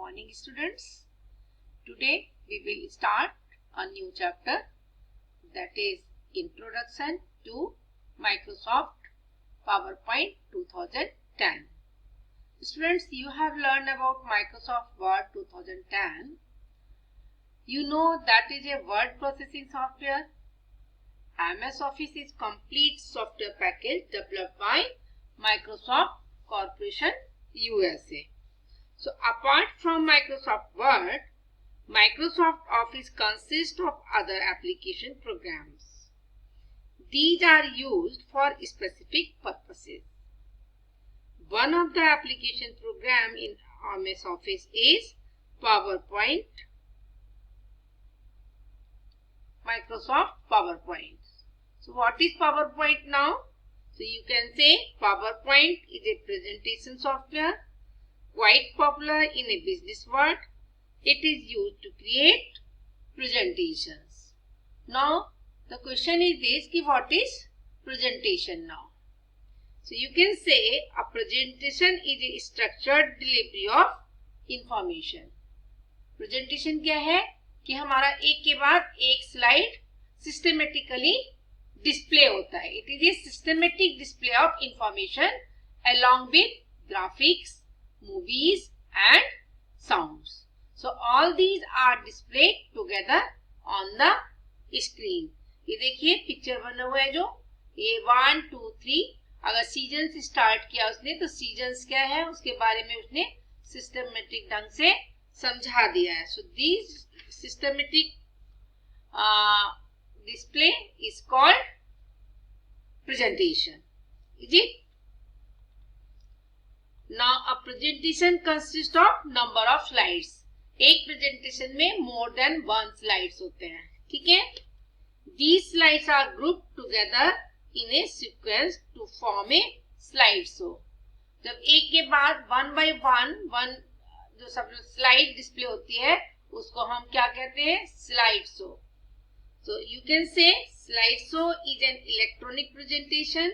morning, students. Today we will start a new chapter, that is Introduction to Microsoft PowerPoint 2010. Students, you have learned about Microsoft Word 2010. You know that is a word processing software. MS Office is complete software package developed by Microsoft Corporation USA. So apart from Microsoft Word, Microsoft Office consists of other application programs. These are used for specific purposes. One of the application program in MS Office is PowerPoint, Microsoft PowerPoint. So what is PowerPoint now? So you can say PowerPoint is a presentation software quite popular in a business world. It is used to create presentations. Now the question is this, कि what is presentation now? So you can say a presentation is a structured delivery of information. Presentation क्या है कि हमारा एक के बाद एक slide systematically display होता है. It is a systematic display of information along with graphics, movies and sounds. So all these are displayed together on the screen. ये देखिए पिक्चर बना हुआ है जो ये 1, 2, 3. अगर सीजन स्टार्ट किया उसने तो सीजन्स क्या है उसके बारे में उसने सिस्टमेटिक ढंग से समझा दिया है. So these systematic display is called presentation. Is it? Now a presentation consists of number of slides. एक presentation में more than one slides होते हैं. ठीक है? These slides are grouped together in a sequence to form a slideshow. जब एक के बाद one by one जो सब स्लाइड डिस्प्ले होती है उसको हम क्या कहते हैं? Slide show. So you can say slideshow is an electronic presentation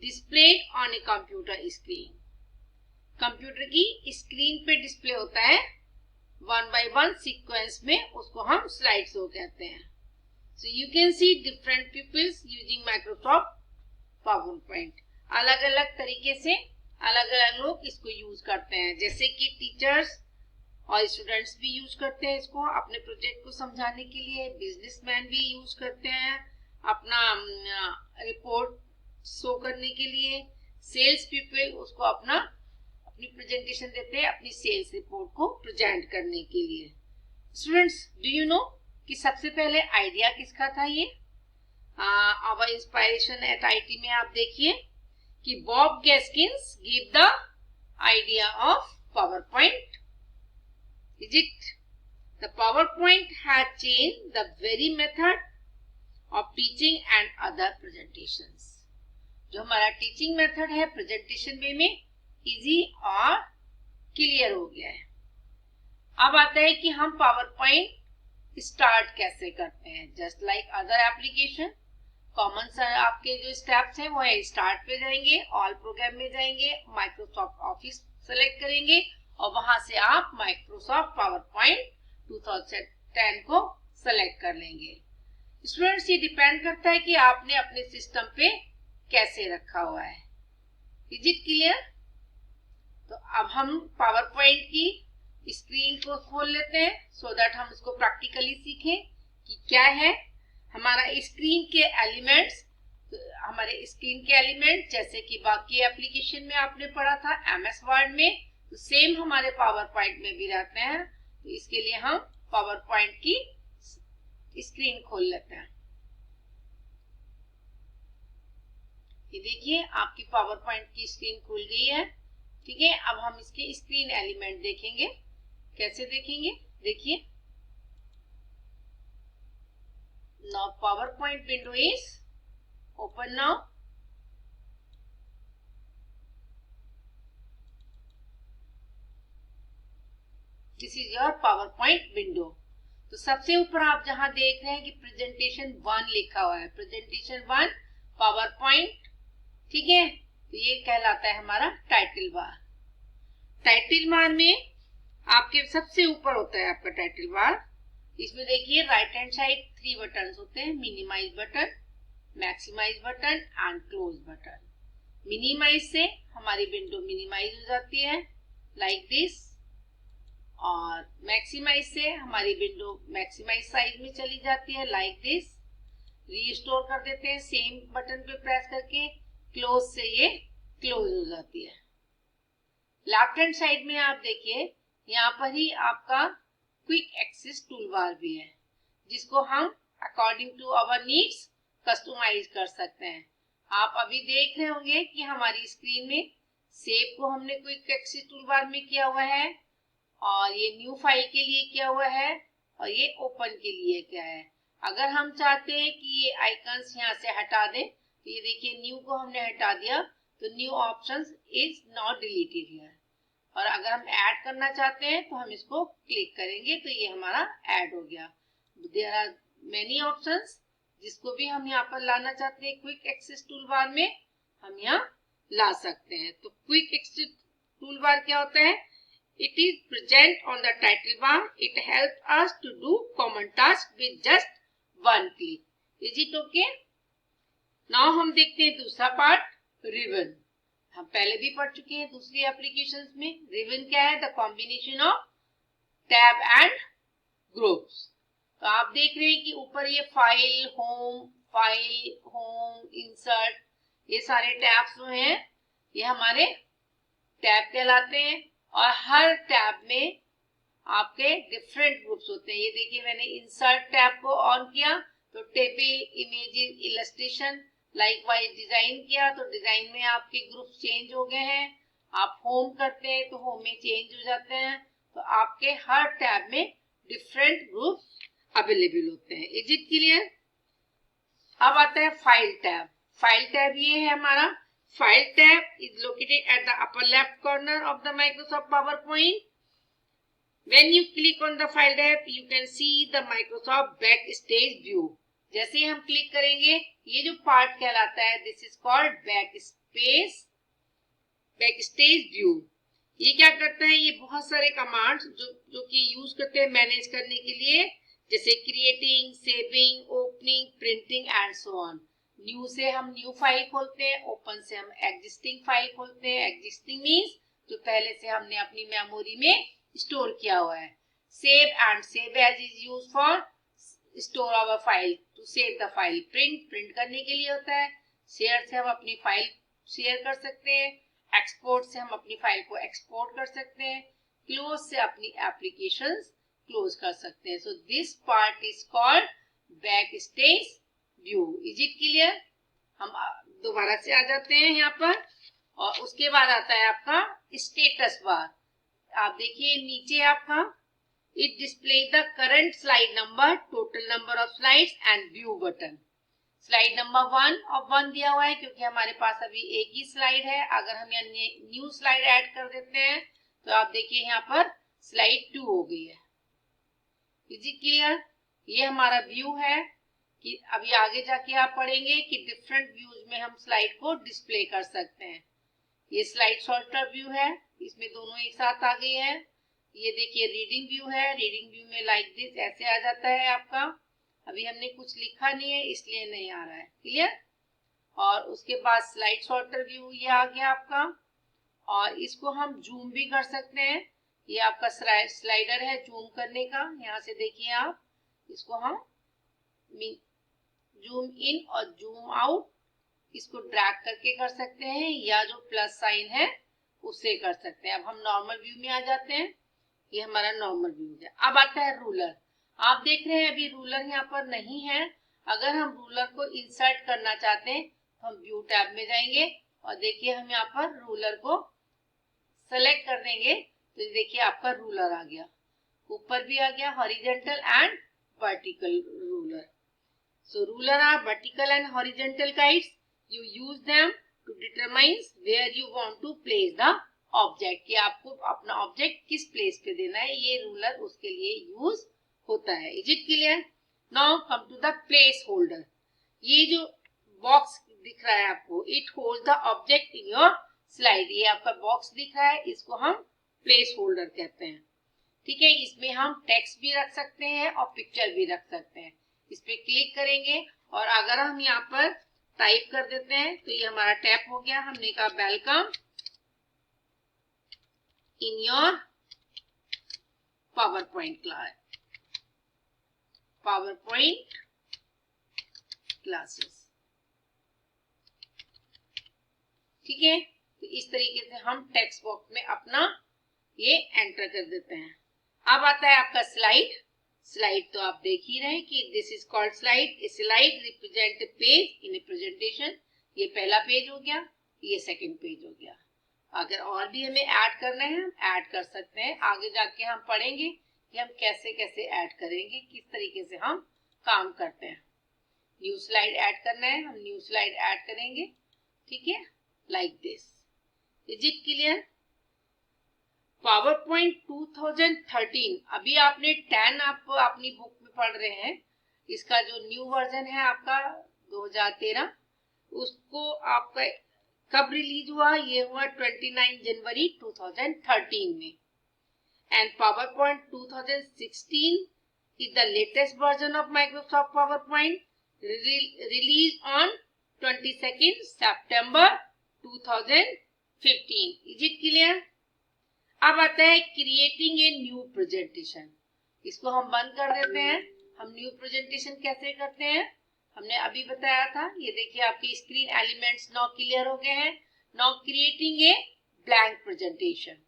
displayed on a computer screen. Computer की स्क्रीन पे डिस्प्ले होता है वन बाय वन सीक्वेंस में, उसको हम स्लाइड शो कहते हैं. So you can see different pupils using Microsoft PowerPoint. अलग अलग तरीके से अलग अलग लोग इसको यूज करते हैं. जैसे कि टीचर्स और स्टूडेंट्स भी यूज करते हैं इसको अपने प्रोजेक्ट को समझाने के लिए. बिजनेसमैन भी यूज करते हैं अपना रिपोर्ट शो करने के लिए. सेल्स पीपल उसको अपनी प्रेजेंटेशन देते हैं अपनी सेल्स रिपोर्ट को प्रेजेंट करने के लिए. स्टूडेंट्स, डू यू नो कि सबसे पहले आइडिया किसका था? ये आवर इंस्पायरेशन एट आईटी में आप देखिए कि Bob Gaskins give the idea of PowerPoint. Is it? The PowerPoint had changed the very method of teaching and other presentations. जो हमारा टीचिंग मेथड है प्रेजेंटेशन वे में इजी और क्लियर हो गया है. अब आता है कि हम PowerPoint स्टार्ट कैसे करते हैं. Just like other application common sir आपके जो स्टेप्स हैं वो है स्टार्ट पे जाएंगे, ऑल प्रोग्राम में जाएंगे, माइक्रोसॉफ्ट ऑफिस सेलेक्ट करेंगे और वहां से आप माइक्रोसॉफ्ट PowerPoint 2010 को सेलेक्ट कर लेंगे. स्टूडेंट्स, ये डिपेंड करता है कि आपने अपने सिस्टम पे कैसे रखा हुआ है. Is it clear? तो अब हम PowerPoint की स्क्रीन को खोल लेते हैं सो दैट हम इसको प्रैक्टिकली सीखें कि क्या है हमारा स्क्रीन के एलिमेंट्स. हमारे स्क्रीन के एलिमेंट जैसे कि बाकी एप्लीकेशन में आपने पढ़ा था MS वर्ड में, तो सेम हमारे PowerPoint में भी रहते हैं. तो इसके लिए हम PowerPoint की स्क्रीन खोल लेते हैं. ये देखिए आपकी PowerPoint की स्क्रीन खुल गई है. ठीक है, अब हम इसके स्क्रीन एलिमेंट देखेंगे. कैसे देखेंगे? देखिए, now PowerPoint window is open now. This is your PowerPoint window. तो सबसे ऊपर आप जहां देख रहे हैं कि प्रेजेंटेशन 1 लिखा हुआ है, प्रेजेंटेशन 1 PowerPoint. ठीक है, तो ये कहलाता है हमारा टाइटल बार. टाइटल बार में आपके सबसे ऊपर होता है आपका टाइटल बार। इसमें देखिए राइट हैंड साइड 3 बटन होते हैं, minimize button, maximize button and close button. Minimize से हमारी विंडो मिनिमाइज हो जाती है लाइक दिस, और मैक्सिमाइज से हमारी विंडो मैक्सिमाइज साइज में चली जाती है लाइक दिस। रीस्टोर कर देते हैं सेम बटन पे प्रेस करके, क्लोज से ये क्लोज हो जाती है। लेफ्ट हैंड साइड में आप देखिए यहाँ पर ही आपका क्विक एक्सेस टूल बार भी है, जिसको हम according to our needs customize कर सकते हैं। आप अभी देख रहे होंगे कि हमारी स्क्रीन में सेव को हमने क्विक एक्सेस टूल बार में किया हुआ है, और ये न्यू फाइल के लिए किया हुआ है, और ये ओपन के लिए क्या है। अगर हम चाहते हैं कि ये आइकन्स यहाँ से हटा दें, तो ये देखिए न्यू को हमने हटा दिया, तो new options is not deleted here. और अगर हम ऐड करना चाहते हैं तो हम इसको क्लिक करेंगे तो ये हमारा ऐड हो गया। देयर आर मेनी ऑप्शंस, जिसको भी हम यहाँ पर लाना चाहते हैं क्विक एक्सेस टूल बार में, हम यहाँ ला सकते हैं। तो क्विक एक्सेस टूल बार क्या होता है? It is present on the title bar. It helps us to do common tasks with just one click. Is it okay? Now हम देखते हैं दूसरा पार्ट, रिबन। हम पहले भी पढ़ चुके हैं दूसरी एप्लीकेशंस में। रिबन क्या है? The combination of tab and groups. तो आप देख रहे हैं कि ऊपर ये फाइल होम, इंसर्ट, ये सारे टैब्स जो हैं ये हमारे टैब कहलाते हैं, और हर टैब में आपके डिफरेंट ग्रुप्स होते हैं। ये देखिए मैंने इंसर्ट टैब को ऑन किया तो table, images, illustration, likewise design किया तो डिजाइन में आपके ग्रुप्स चेंज हो गए हैं। आप होम करते हैं तो होम में चेंज हो जाते हैं। तो आपके हर टैब में डिफरेंट ग्रुप्स अवेलेबल होते हैं। Is it clear? अब आता है फाइल टैब। फाइल टैब ये है हमारा। File tab is located at the upper left corner of the Microsoft PowerPoint. When you click on the File tab, you can see the Microsoft Backstage view. जैसे ही हम click करेंगे ये जो part कहलाता है, this is called backstage view. ये क्या करता है? ये बहुत सारे कमांड्स जो कि यूज करते हैं मैनेज करने के लिए, जैसे creating, saving, opening, printing and so on. New से हम न्यू फाइल खोलते हैं, ओपन से हम एग्जिस्टिंग फाइल खोलते हैं। एग्जिस्टिंग मीन्स जो पहले से हमने अपनी मेमोरी में स्टोर किया हुआ है। Save as is use for store our file, to save the file. Print करने के लिए होता है। शेयर से हम अपनी फाइल शेयर कर सकते हैं। एक्सपोर्ट से हम अपनी फाइल को एक्सपोर्ट कर सकते हैं। क्लोज से अपनी एप्लीकेशंस क्लोज कर सकते हैं। So this part is called backstage view. Is it clear? हम दोबारा से आ जाते हैं यहाँ पर, और उसके बाद आता है आपका स्टेटस बार। आप देखिए नीचे आपका it display the current slide number, total number of slides and view button. Slide number 1 of 1 दिया हुआ है क्योंकि हमारे पास अभी एक ही स्लाइड है। अगर हम यहाँ न्यू स्लाइड ऐड कर देते हैं तो आप देखिए यहाँ पर स्लाइड 2 हो गई है। Is it clear? ये हमारा व्यू है कि अभी आगे जाके आप पढ़ेंगे कि डिफरेंट व्यूज में हम स्लाइड को डिस्प्ले कर सकते हैं। ये स्लाइड सॉर्टर व्यू है, इसमें दोनों एक साथ आ गई है। ये देखिए रीडिंग व्यू है। रीडिंग व्यू में लाइक दिस ऐसे आ जाता है आपका। अभी हमने कुछ लिखा नहीं है इसलिए नहीं आ रहा है। क्लियर? और उसके बाद स्लाइड सॉर्टर व्यू ये आ गया आपका, और इसको हम जूम भी कर सकते हैं। ये आपका स्लाइडर है जूम करने का। यहाँ से देखिए आप इसको हम जूम इन और जूम आउट इसको ड्रैग करके कर सकते हैं, या जो प्लस साइन है उससे कर सकते हैं। अब हम नॉर्मल व्यू में आ जाते हैं। ये हमारा नॉर्मल व्यू है। अब आता है रूलर। आप देख रहे हैं अभी रूलर यहाँ पर नहीं है। अगर हम रूलर को इंसर्ट करना चाहते हैं तो हम व्यू टैब में जाएंगे, और देखिए हम यहाँ पर रूलर को सेलेक्ट कर देंगे तो देखिए आपका रूलर आ गया। ऊपर भी आ गया, horizontal and vertical ruler. So ruler are vertical and horizontal guides. You use them to determine where you want to place the object. कि आपको अपना ऑब्जेक्ट किस प्लेस पे देना है, ये रूलर उसके लिए यूज होता है। Is it clear? Now come to the place holder. ये जो बॉक्स दिख रहा है आपको, it holds the object in your slide. ये आपका बॉक्स दिख रहा है, इसको हम प्लेस होल्डर कहते हैं। ठीक है, इसमें हम टेक्स्ट भी रख सकते हैं और पिक्चर भी रख सकते हैं। इस पे क्लिक करेंगे और अगर हम यहाँ पर टाइप कर देते हैं तो ये हमारा टैप हो गया। हमने कहा welcome in your power point classes. ठीक है, तो इस तरीके से हम टेक्स्ट बॉक्स में अपना ये एंटर कर देते हैं। अब आता है आपका स्लाइड तो आप देख ही रहे हैं कि this is called slide. A slide represent page in A presentation. ये पहला पेज हो गया, ये सेकंड पेज हो गया। अगर और भी हमें ऐड करना है हम ऐड कर सकते हैं। आगे जाके हम पढ़ेंगे कि हम कैसे कैसे ऐड करेंगे, किस तरीके से हम काम करते हैं। न्यू स्लाइड ऐड करना है, हम न्यू स्लाइड ऐड करेंगे। ठीक है, like this. Is it clear? Power point 2013, अभी आपने 10 आप अपनी बुक में पढ़ रहे हैं। इसका जो न्यू वर्जन है आपका 2013, उसको आपका कब रिलीज हुआ? ये हुआ 29 जनवरी 2013 में। And power point 2016 is the latest version of Microsoft PowerPoint, released on 22nd September 2015. Is it clear? अब आता है क्रिएटिंग ए न्यू प्रेजेंटेशन। इसको हम बंद कर देते हैं। हम न्यू प्रेजेंटेशन कैसे करते हैं हमने अभी बताया था। ये देखिए आपके स्क्रीन एलिमेंट्स नाउ क्लियर हो गए हैं। Now creating a blank presentation.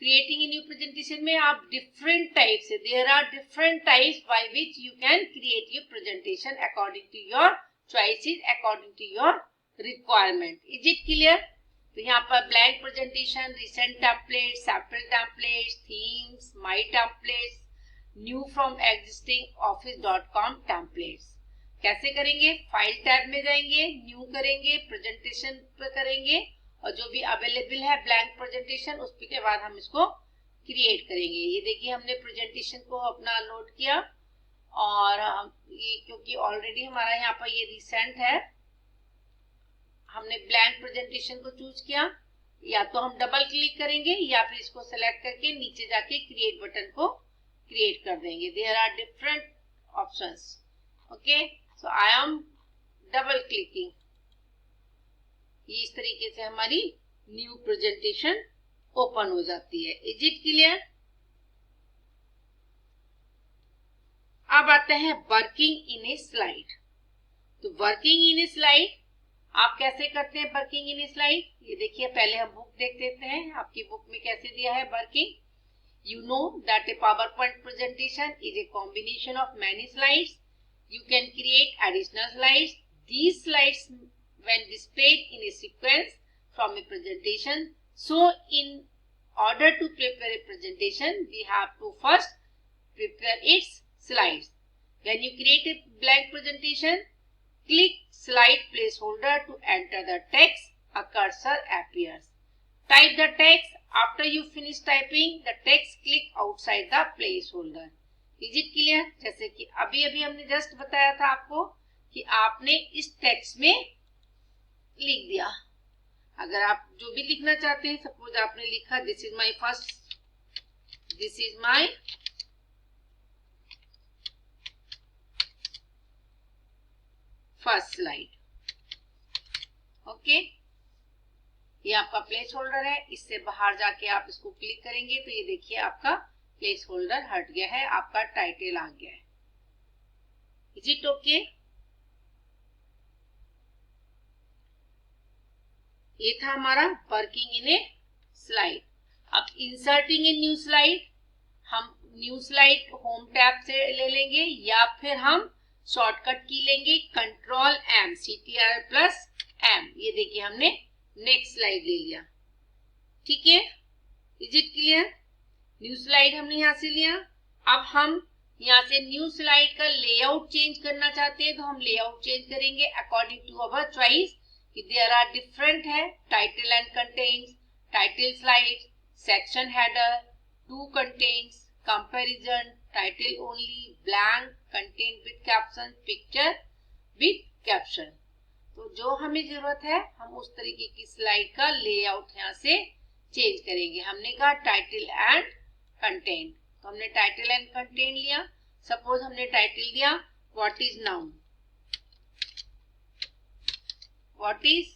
Creating a new presentation में आप डिफरेंट टाइप से, there are different types by which you can create your presentation according to your choices, according to your requirement. Is it clear? तो यहाँ पर blank presentation, recent template, sample templates, themes, my templates, new from existing office.com templates. कैसे करेंगे? File tab में जाएंगे, new करेंगे, presentation पे करेंगे और जो भी अवेलेबल है ब्लैंक प्रेजेंटेशन उसके बाद हम इसको क्रिएट करेंगे। ये देखिए हमने प्रेजेंटेशन को अपना लोड किया और ये क्योंकि ऑलरेडी हमारा यहाँ पर ये रिसेंट है, हमने ब्लैंक प्रेजेंटेशन को चूज किया। या तो हम डबल क्लिक करेंगे या फिर इसको सेलेक्ट करके नीचे जाके क्रिएट बटन को क्रिएट कर देंगे। There are different options. Okay, so I am double clicking. ये इस तरीके से हमारी न्यू प्रेजेंटेशन ओपन हो जाती है। Is it clear? अब आते हैं वर्किंग इन ए स्लाइड। तो वर्किंग इन ए स्लाइड आप कैसे करते हैं? वर्किंग इन ए स्लाइड, ये देखिए पहले हम बुक देख लेते हैं। आपकी बुक में कैसे दिया है working. You know that a PowerPoint presentation is a combination of many slides. You can create additional slides. These slides, when displayed in a sequence from a presentation, so in order to prepare a presentation, we have to first prepare its slides. When you create a blank presentation, click slide placeholder to enter the text. A cursor appears. Type the text. After you finish typing the text, click outside the placeholder. Is it clear? जैसे कि अभी हमने just बताया था आपको कि आपने इस टेक्स्ट में लिख दिया। अगर आप जो भी लिखना चाहते हैं, सपोज आपने लिखा this is my first slide. Okay, ये आपका प्लेस होल्डर है। इससे बाहर जाके आप इसको क्लिक करेंगे तो ये देखिए आपका प्लेस होल्डर हट गया है, आपका टाइटल आ गया है। Is it okay? ये था हमारा वर्किंग इन ए स्लाइड। अब इंसर्टिंग ए न्यू स्लाइड, हम न्यू स्लाइड होम टैब से ले लेंगे या फिर हम शॉर्टकट की लेंगे कंट्रोल एम, CTRL+M। ये देखिए हमने नेक्स्ट स्लाइड ले लिया। ठीक है, is it clear? New slide हमने यहां से लिया। अब हम यहां से न्यू स्लाइड का लेआउट चेंज करना चाहते हैं तो हम लेआउट चेंज करेंगे according to our choice. There are different है, title and contents, title slide, section header, two contents, comparison, title only, blank, content with caption, picture with caption. तो जो हमें जरूरत है हम उस तरीके की स्लाइड का लेआउट यहाँ से चेंज करेंगे। हमने कहा टाइटल एंड कंटेंट, तो हमने टाइटल एंड कंटेंट लिया। सपोज हमने टाइटल दिया what is noun, what is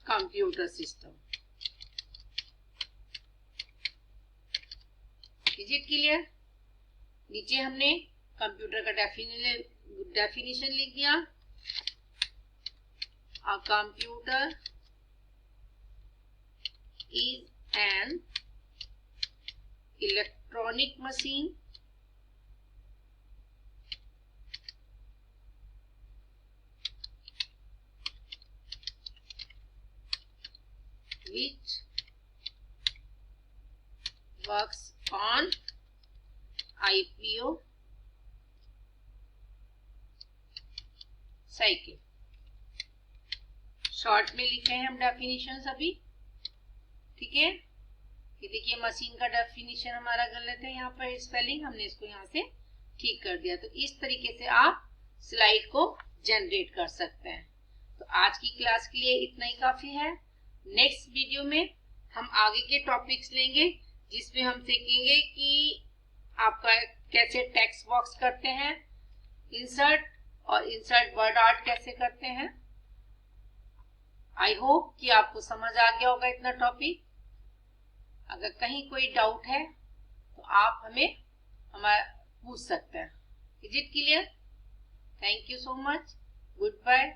computer system. Is it clear? नीचे हमने कंप्यूटर का डेफिनेशन लिख दिया। A computer is an electronic machine which works on IPO cycle. Short में लिखे हैं हम डेफिनेशन अभी, ठीक है। ये देखिए मशीन का डेफिनेशन हमारा गलत है, यहाँ पर स्पेलिंग हमने इसको यहाँ से ठीक कर दिया। तो इस तरीके से आप स्लाइड को जनरेट कर सकते हैं। तो आज की क्लास के लिए इतना ही काफी है। नेक्स्ट वीडियो में हम आगे के टॉपिक्स लेंगे, जिसमें हम सीखेंगे कि आपका कैसे टेक्स्ट बॉक्स करते हैं, इंसर्ट और इंसर्ट वर्ड आर्ट कैसे करते हैं। आई होप कि आपको समझ आ गया होगा इतना टॉपिक। अगर कहीं कोई डाउट है तो आप हमें पूछ सकते हैं। Is it clear? Thank you so much. Good bye.